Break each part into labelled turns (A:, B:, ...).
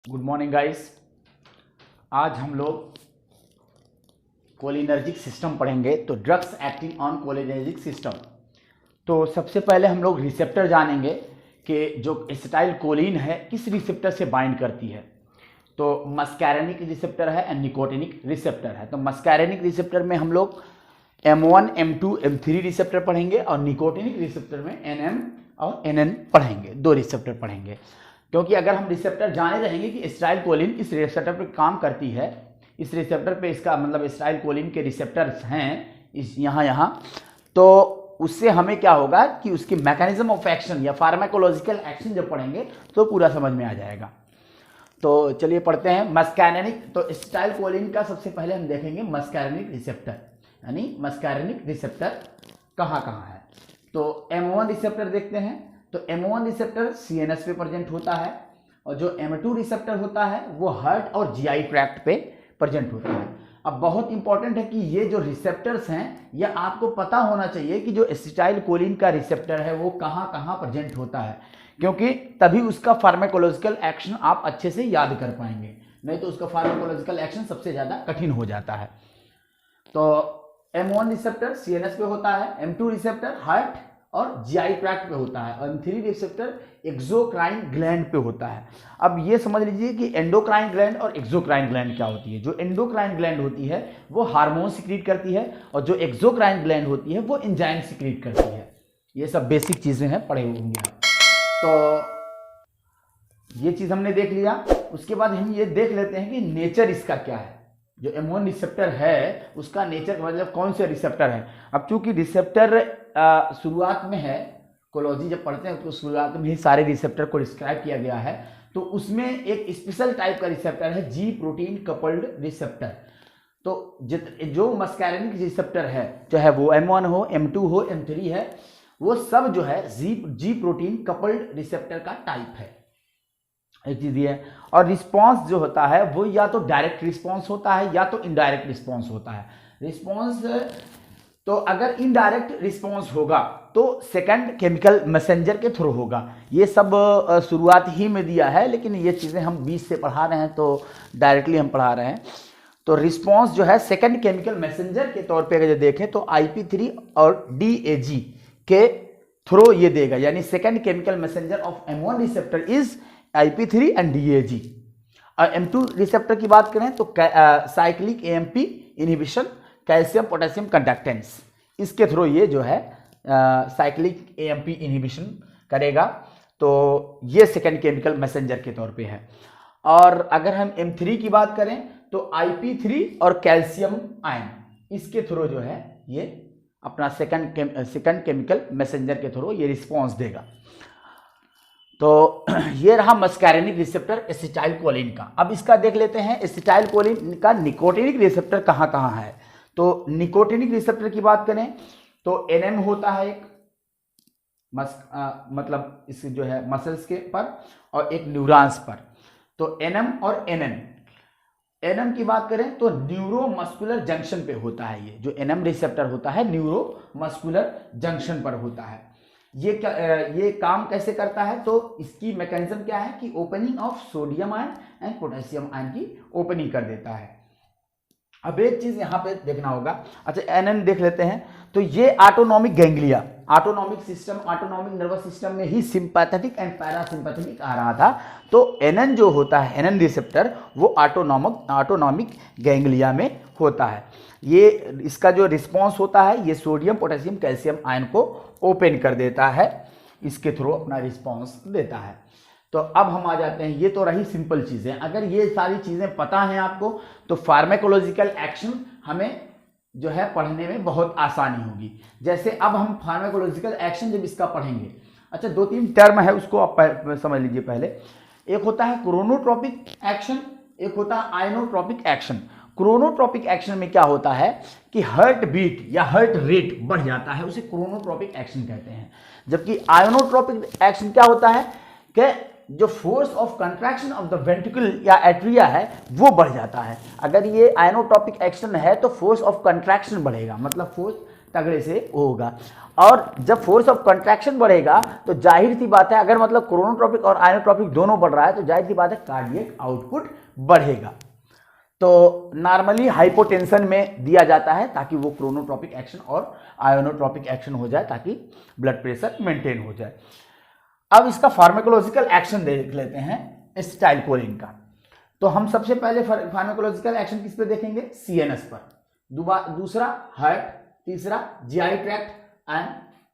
A: Good morning guys. आज हम लोग कोलिनर्जिक सिस्टम पढ़ेंगे। तो drugs acting on cholinergic system. तो सबसे पहले हम लोग रिसेप्टर जानेंगे कि जो एसिटाइल कोलिन है किस रिसेप्टर से बाइंड करती है। तो मस्कैरेनिक रिसेप्टर है एंड निकोटिनिक रिसेप्टर है। तो मस्कैरेनिक रिसेप्टर में हम लोग M1, M2, M3 रिसेप्टर पढ़ेंगे और निकोटिनिक रिसेप्टर में NM और NN पढ़ेंगे, दो रिसेप्टर पढ़ेंगे। क्योंकि अगर हम रिसेप्टर जाने रहेंगे कि एसिटाइल कोलिन इस रिसेप्टर पर काम करती है, इस रिसेप्टर पे इसका मतलब एसिटाइल कोलिन के रिसेप्टर्स हैं इस यहाँ, तो उससे हमें क्या होगा कि उसकी मैकेनिज्म ऑफ एक्शन या फार्माकोलॉजिकल एक्शन जब पढ़ेंगे तो पूरा समझ में आ जाएगा। तो चलिए पढ़ते हैं मस्कैरेनिक। तो एसिटाइल कोलिन का सबसे पहले हम देखेंगे मस्कैरेनिक रिसेप्टर, यानी मस्कैरेनिक रिसेप्टर कहाँ कहाँ है। तो M1 रिसेप्टर देखते हैं। तो M1 रिसेप्टर CNS पे प्रेजेंट होता है और जो M2 रिसेप्टर होता है वो हार्ट और GI ट्रैक्ट पे प्रेजेंट होता है। अब बहुत इंपॉर्टेंट है कि ये जो रिसेप्टर्स हैं यह आपको पता होना चाहिए कि जो एसिटाइल कोलिन का रिसेप्टर है वो कहाँ कहाँ प्रेजेंट होता है, क्योंकि तभी उसका फार्माकोलॉजिकल एक्शन आप अच्छे से याद कर पाएंगे, नहीं तो उसका फार्माकोलॉजिकल एक्शन सबसे ज़्यादा कठिन हो जाता है। तो M1 रिसेप्टर CNS पे होता है, M2 रिसेप्टर हार्ट और GI ट्रैक्ट पे होता है और M3 रिसेप्टर एक्सोक्राइन ग्लैंड पे होता है। अब ये समझ लीजिए कि एंडोक्राइन ग्लैंड और एक्सोक्राइन ग्लैंड क्या होती है। जो एंडोक्राइन ग्लैंड होती है वो हार्मोन सिक्रीट करती है और जो एक्सोक्राइन ग्लैंड होती है वो एंजाइम सिक्रीट करती है। ये सब बेसिक चीज़ें हैं, पढ़े होंगे आप। तो ये चीज़ हमने देख लिया। उसके बाद हम ये देख लेते हैं कि नेचर इसका क्या है। जो M1 रिसेप्टर है उसका नेचर मतलब कौन से रिसेप्टर है। अब चूंकि रिसेप्टर शुरुआत में है, कोलॉजी जब पढ़ते हैं तो शुरुआत में ही सारे रिसेप्टर को डिस्क्राइब किया गया है। तो उसमें एक स्पेशल टाइप का रिसेप्टर है G प्रोटीन कपल्ड रिसेप्टर। तो जो मस्कैरेनिक रिसेप्टर है, चाहे वो M1 हो, M2 हो, M3 है, वो सब जो है G प्रोटीन कपल्ड रिसेप्टर का टाइप है। एक चीज ये, और रिस्पॉन्स जो होता है वो या तो डायरेक्ट रिस्पॉन्स होता है या तो इनडायरेक्ट रिस्पॉन्स होता है। रिस्पॉन्स तो अगर इनडायरेक्ट रिस्पॉन्स होगा तो सेकंड केमिकल मैसेंजर के थ्रू होगा। ये सब शुरुआत ही में दिया है, लेकिन ये चीज़ें हम 20 से पढ़ा रहे हैं तो डायरेक्टली हम पढ़ा रहे हैं। तो रिस्पॉन्स जो है सेकंड केमिकल मैसेंजर के तौर पे अगर देखें तो IP3 और DAG के थ्रू ये देगा, यानी second chemical messenger of M1 receptor is IP3 and DAG। और M2 रिसेप्टर की बात करें तो cyclic AMP inhibition, calcium potassium conductance, इसके थ्रू ये जो है साइक्लिक AMP इनहिबिशन करेगा। तो ये सेकंड केमिकल मैसेंजर के तौर पे है। और अगर हम M3 की बात करें तो IP3 और कैल्शियम आयन, इसके थ्रू जो है ये अपना सेकंड केमिकल मैसेंजर के थ्रू ये रिस्पॉन्स देगा। तो ये रहा मस्कैरेनिक रिसेप्टर एसिटाइल कोलिन का। अब इसका देख लेते हैं एसिटाइल कोलिन का निकोटिनिक रिसेप्टर कहाँ कहाँ है। तो निकोटिनिक रिसेप्टर की बात करें तो NM होता है एक मतलब इस जो है मसल्स के पर और एक न्यूरॉन्स पर। तो NM और NM की बात करें तो न्यूरोमस्कुलर जंक्शन पे होता है। ये जो NM रिसेप्टर होता है न्यूरोमस्कुलर जंक्शन पर होता है। ये काम कैसे करता है, तो इसकी मैकेनिज्म क्या है कि opening of sodium ion and potassium ion की ओपनिंग कर देता है। अब एक चीज यहां पे देखना होगा। अच्छा NN देख लेते हैं। तो ये autonomic ganglia, autonomic system, autonomic nervous system में ही सिंपैथेटिक एंड पैरासिम्पैथेटिक आ रहा था। तो NN जो होता है NN रिसेप्टर वो ऑटोनॉमिक गैंग्लिया में होता है। ये इसका जो रिस्पॉन्स होता है ये सोडियम पोटेशियम कैल्शियम आयन को ओपन कर देता है, इसके थ्रू अपना रिस्पॉन्स देता है। तो अब हम आ जाते हैं, ये तो रही सिंपल चीज़ें। अगर ये सारी चीज़ें पता हैं आपको तो फार्माकोलॉजिकल एक्शन हमें जो है पढ़ने में बहुत आसानी होगी। जैसे अब हम फार्माकोलॉजिकल एक्शन जब इसका पढ़ेंगे, अच्छा 2-3 टर्म है उसको आप समझ लीजिए। पहले एक होता है क्रोनोट्रोपिक एक्शन, एक होता है आयनोट्रोपिक एक्शन। क्रोनोट्रोपिक एक्शन में क्या होता है कि हार्ट बीट या हार्ट रेट बढ़ जाता है, उसे क्रोनोट्रोपिक एक्शन कहते हैं। जबकि आयनोट्रोपिक एक्शन क्या होता है कि जो force of contraction of the ventricle या एट्रिया है वो बढ़ जाता है। अगर ये आयनोट्रोपिक एक्शन है तो फोर्स ऑफ कंट्रैक्शन बढ़ेगा, मतलब फोर्स तगड़े से होगा। और जब फोर्स ऑफ कंट्रैक्शन बढ़ेगा तो जाहिर सी बात है, अगर मतलब क्रोनोट्रॉपिक और आइनोट्रॉपिक दोनों बढ़ रहा है तो जाहिर सी बात है कार्डियक आउटपुट बढ़ेगा। तो नॉर्मली हाइपोटेंशन में दिया जाता है ताकि वो क्रोनोट्रॉपिक एक्शन और आयोनोट्रॉपिक एक्शन हो जाए, ताकि ब्लड प्रेशर मेंटेन हो जाए। अब इसका फार्माकोलॉजिकल एक्शन देख लेते हैं एसिटाइलकोलिन का। तो हम सबसे पहले फार्माकोलॉजिकल एक्शन किस पे देखेंगे? सीएनएस पर, दूसरा हार्ट, तीसरा जीआई ट्रैक्ट एंड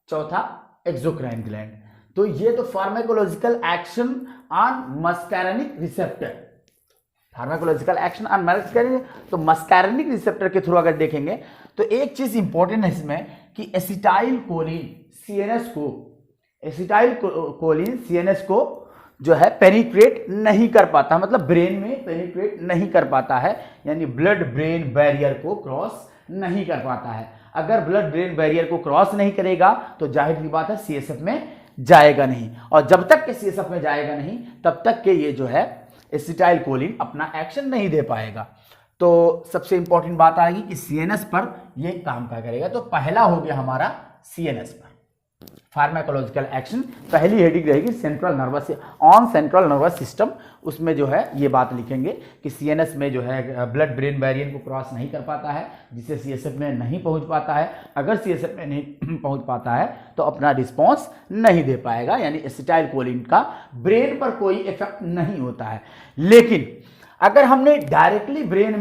A: चौथा एक्सोक्राइन ग्लैंड। तो ये तो pharmacological action on muscarinic receptor, pharmacological action on muscarinic. तो मस्कैरेनिक रिसेप्टर के थ्रू अगर देखेंगे तो एक चीज इंपॉर्टेंट है इसमें कि एसिटाइलकोलिन सीएनएस को जो है पेनिट्रेट नहीं कर पाता, मतलब ब्रेन में पेनिट्रेट नहीं कर पाता है, यानी ब्लड ब्रेन बैरियर को क्रॉस नहीं कर पाता है। अगर ब्लड ब्रेन बैरियर को क्रॉस नहीं करेगा तो जाहिर सी बात है सीएसएफ में जाएगा नहीं, और जब तक के सीएसएफ में जाएगा नहीं तब तक के ये जो है एसिटाइलकोलिन अपना एक्शन नहीं दे पाएगा। तो सबसे इंपॉर्टेंट बात आएगी कि सीएनएस पर ये काम क्या करेगा। तो पहला हो गया हमारा सीएनएस पर फार्माकोलॉजिकल एक्शन। पहली हेडिंग रहेगी सेंट्रल नर्वस सिस्टम। उसमें जो है ये बात लिखेंगे कि सीएनएस में जो है ब्लड ब्रेन बैरियर को क्रॉस नहीं कर पाता है, जिससे सीएसएफ में नहीं पहुंच पाता है। अगर सीएसएफ में नहीं पहुंच पाता है तो अपना रिस्पॉन्स नहीं दे पाएगा, यानी एसिटाइलकोलिन का ब्रेन पर कोई इफेक्ट नहीं होता है। लेकिन अगर हमने डायरेक्टली ब्रेन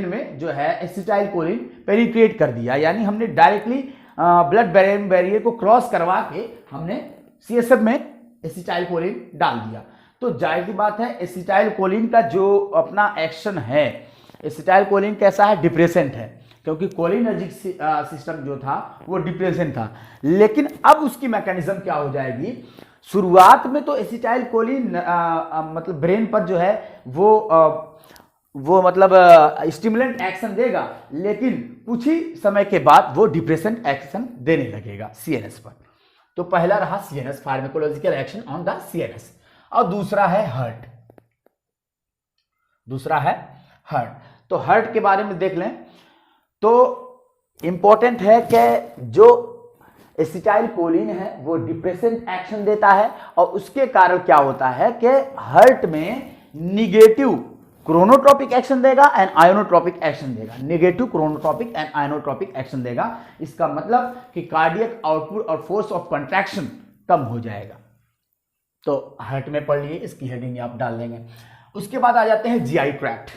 A: में जो है एसिटाइलकोलिन पेनिट्रेट कर दिया, यानी हमने डायरेक्टली ब्लड ब्रेन बैरियर को क्रॉस करवा के हमने सीएसएफ में एसिटाइलकोलिन डाल दिया, तो जाहिर सी बात है एसिटाइलकोलिन का जो अपना एक्शन है, एसिटाइलकोलिन कैसा है? डिप्रेसेंट है, क्योंकि कोलिनर्जिक सिस्टम जो था वो डिप्रेसेंट था। लेकिन अब उसकी मैकेनिज्म क्या हो जाएगी? शुरुआत में तो एसिटाइलकोलिन मतलब ब्रेन पर जो है वो मतलब स्टिमुलेंट एक्शन देगा, लेकिन कुछ ही समय के बाद वो डिप्रेसेंट एक्शन देने लगेगा सीएनएस पर। तो पहला रहा CNS, pharmacological action on the CNS. और दूसरा है हार्ट। तो हार्ट के बारे में देख लें तो इंपॉर्टेंट है कि जो एसिटाइलकोलिन है वो डिप्रेसेंट एक्शन देता है, और उसके कारण क्या होता है कि हार्ट में निगेटिव क्रोनोट्रॉपिक एक्शन देगा एंड आयोनोट्रॉपिक एक्शन देगा, negative chronotropic and ionotropic action देगा। इसका मतलब कि कार्डियक आउटपुट और फोर्स ऑफ कंट्रैक्शन कम हो जाएगा। तो हार्ट में पढ़ लिए, इसकी हेडिंग आप डाल देंगे। उसके बाद आ जाते हैं जीआई ट्रैक्ट,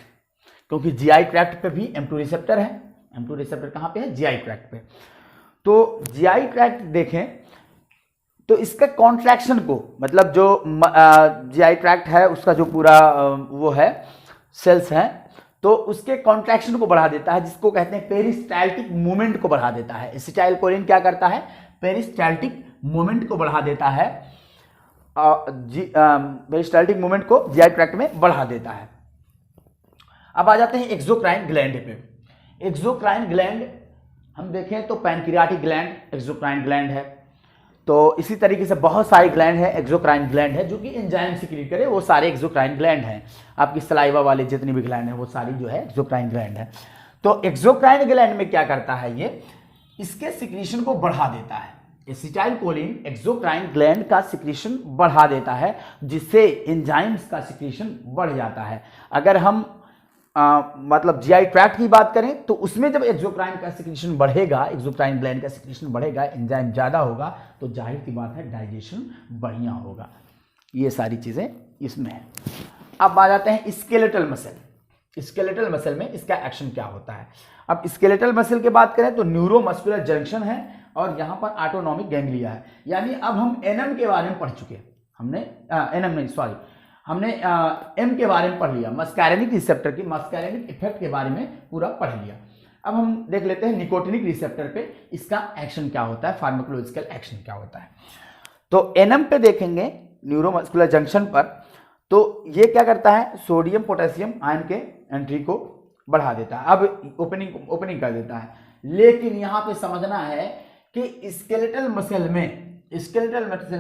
A: क्योंकि जीआई ट्रैक्ट पे भी M2 रिसेप्टर है। M2 रिसेप्टर कहां पे है? जीआई ट्रैक्ट पे। तो जीआई ट्रैक्ट देखें तो इसका कॉन्ट्रैक्शन को, मतलब जो जीआई ट्रैक्ट है उसका जो पूरा वो है सेल्स हैं, तो उसके कॉन्ट्रैक्शन को बढ़ा देता है, जिसको कहते हैं पेरिस्टाल्टिक मूवमेंट को बढ़ा देता है। एसिटाइलकोलिन क्या करता है? पेरिस्टाल्टिक मूवमेंट को बढ़ा देता है, पेरिस्टाल्टिक मूवमेंट को जीआई ट्रैक्ट में बढ़ा देता है। अब आ जाते हैं एक्सोक्राइन ग्लैंड पे। एक्सोक्राइन ग्लैंड हम देखें तो पैनक्रियाटिक ग्लैंड एक्सोक्राइन ग्लैंड है। तो इसी तरीके से बहुत सारे ग्लैंड है, एक्सोक्राइन ग्लैंड है जो कि एंजाइम सिक्रीट करे, वो सारे एक्सोक्राइन ग्लैंड हैं। आपकी सलाइवा वाले जितनी भी ग्लैंड है वो सारी जो है एक्सोक्राइन ग्लैंड है। तो एक्सोक्राइन ग्लैंड में क्या करता है? ये इसके सिक्रीशन को बढ़ा देता है। एसिटाइलकोलिन एक्सोक्राइन ग्लैंड का सिक्रीशन बढ़ा देता है, जिससे एंजाइम्स का सिक्रीशन बढ़ जाता है। अगर हम मतलब जीआई ट्रैक्ट की बात करें तो उसमें जब एक्सोक्राइन का सिक्रीशन बढ़ेगा, एक्सोक्राइन ग्लैंड का सिक्रीशन बढ़ेगा, एंजाइम ज़्यादा होगा, तो जाहिर सी बात है डाइजेशन बढ़िया होगा। ये सारी चीज़ें इसमें है। अब आ जाते हैं स्केलेटल मसल। स्केलेटल मसल में इसका एक्शन क्या होता है? अब स्केलेटल मसल की बात करें तो न्यूरोमस्कुलर जंक्शन है और यहाँ पर ऑटोनॉमिक गैंग्लिया है। यानी अब हम एनएम के बारे में पढ़ चुके हैं, हमने एम के बारे में पढ़ लिया, मस्कैरेनिक रिसेप्टर की मस्कैरेनिक इफेक्ट के बारे में पूरा पढ़ लिया। अब हम देख लेते हैं निकोटिनिक रिसेप्टर पे इसका एक्शन क्या होता है, फार्माकोलॉजिकल एक्शन क्या होता है। तो एनएम पे देखेंगे न्यूरोमस्कुलर जंक्शन पर, तो ये क्या करता है? सोडियम पोटेशियम आयन के एंट्री को बढ़ा देता है, अब ओपनिंग कर देता है। लेकिन यहाँ पे समझना है कि स्केलेटल मसल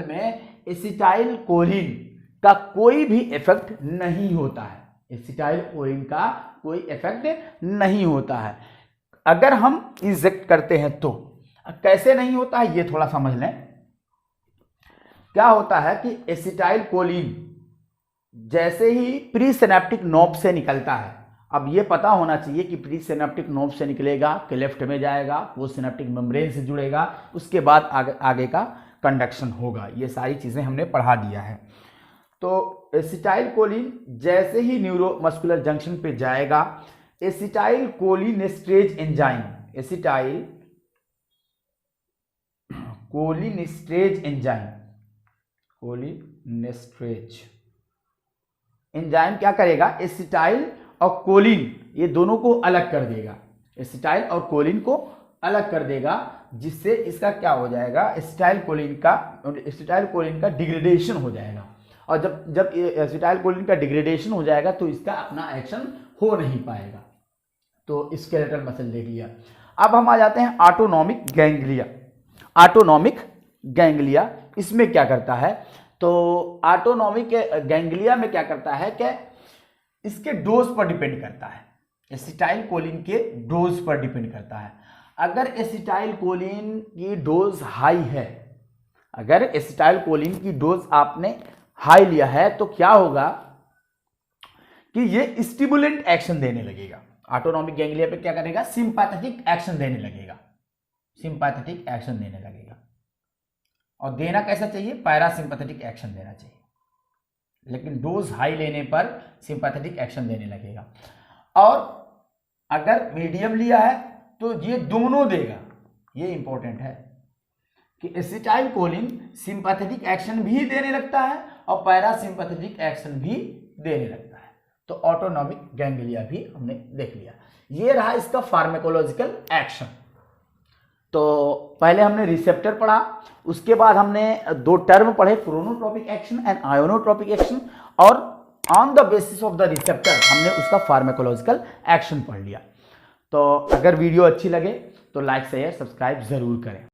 A: में एसिटाइलकोलिन का कोई भी इफेक्ट नहीं होता है। एसिटाइलकोलिन का कोई इफेक्ट नहीं होता है। अगर हम इंजेक्ट करते हैं तो कैसे नहीं होता है ये थोड़ा समझ लें। क्या होता है कि एसिटाइल कोलिन जैसे ही प्री सिनेप्टिक नोब से निकलता है, अब ये पता होना चाहिए कि प्री सिनेप्टिक नोब से निकलेगा कि लेफ्ट में जाएगा, पोस्ट सिनेप्टिक मेम्ब्रेन से जुड़ेगा, उसके बाद आगे का कंडक्शन होगा। ये सारी चीज़ें हमने पढ़ा दिया है। तो एसिटाइल कोलिन जैसे ही न्यूरोमस्कुलर जंक्शन पे जाएगा, acetyl cholinesterase enzyme, acetyl cholinesterase enzyme, cholinesterase enzyme क्या करेगा, एसिटाइल और कोलिन ये दोनों को अलग कर देगा, एसिटाइल और कोलिन को अलग कर देगा, जिससे इसका क्या हो जाएगा, एसिटाइल कोलिन का डिग्रेडेशन हो जाएगा। और जब एसिटाइल कोलिन का डिग्रेडेशन हो जाएगा तो इसका अपना एक्शन हो नहीं पाएगा। तो स्केलेटल मसल देख लिया। अब हम आ जाते हैं ऑटोनॉमिक गैंग्लिया। ऑटोनॉमिक गैंग्लिया इसमें क्या करता है, तो ऑटोनॉमिक गैंग्लिया में क्या करता है कि इसके डोज पर डिपेंड करता है, एसिटाइल कोलिन के डोज पर डिपेंड करता है। अगर एसिटाइल कोलिन की डोज हाई है, अगर एसिटाइल कोलिन की डोज आपने हाई लिया है तो क्या होगा कि ये स्टिमुलेंट एक्शन देने लगेगा। ऑटोनॉमिक गैंग्लिया पे क्या करेगा, सिंपैथेटिक एक्शन देने लगेगा, सिंपैथेटिक एक्शन देने लगेगा। और देना कैसा चाहिए, पैरासिम्पैथेटिक एक्शन देना चाहिए, लेकिन डोज हाई लेने पर सिंपैथेटिक एक्शन देने लगेगा। और अगर मीडियम लिया है तो ये दोनों देगा। ये इंपॉर्टेंट है कि एसिटाइल कोलिन सिंपैथेटिक एक्शन भी देने लगता है और पैरासिम्पैथेटिक एक्शन भी देने लगता है। तो ऑटोनॉमिक गैंग्लिया भी हमने देख लिया। ये रहा इसका फार्माकोलॉजिकल एक्शन। तो पहले हमने रिसेप्टर पढ़ा, उसके बाद हमने दो टर्म पढ़े, क्रोनोट्रोपिक एक्शन एंड आयोनोट्रोपिक एक्शन, और on the basis of the receptor हमने उसका फार्माकोलॉजिकल एक्शन पढ़ लिया। तो अगर वीडियो अच्छी लगे तो लाइक शेयर सब्सक्राइब जरूर करें।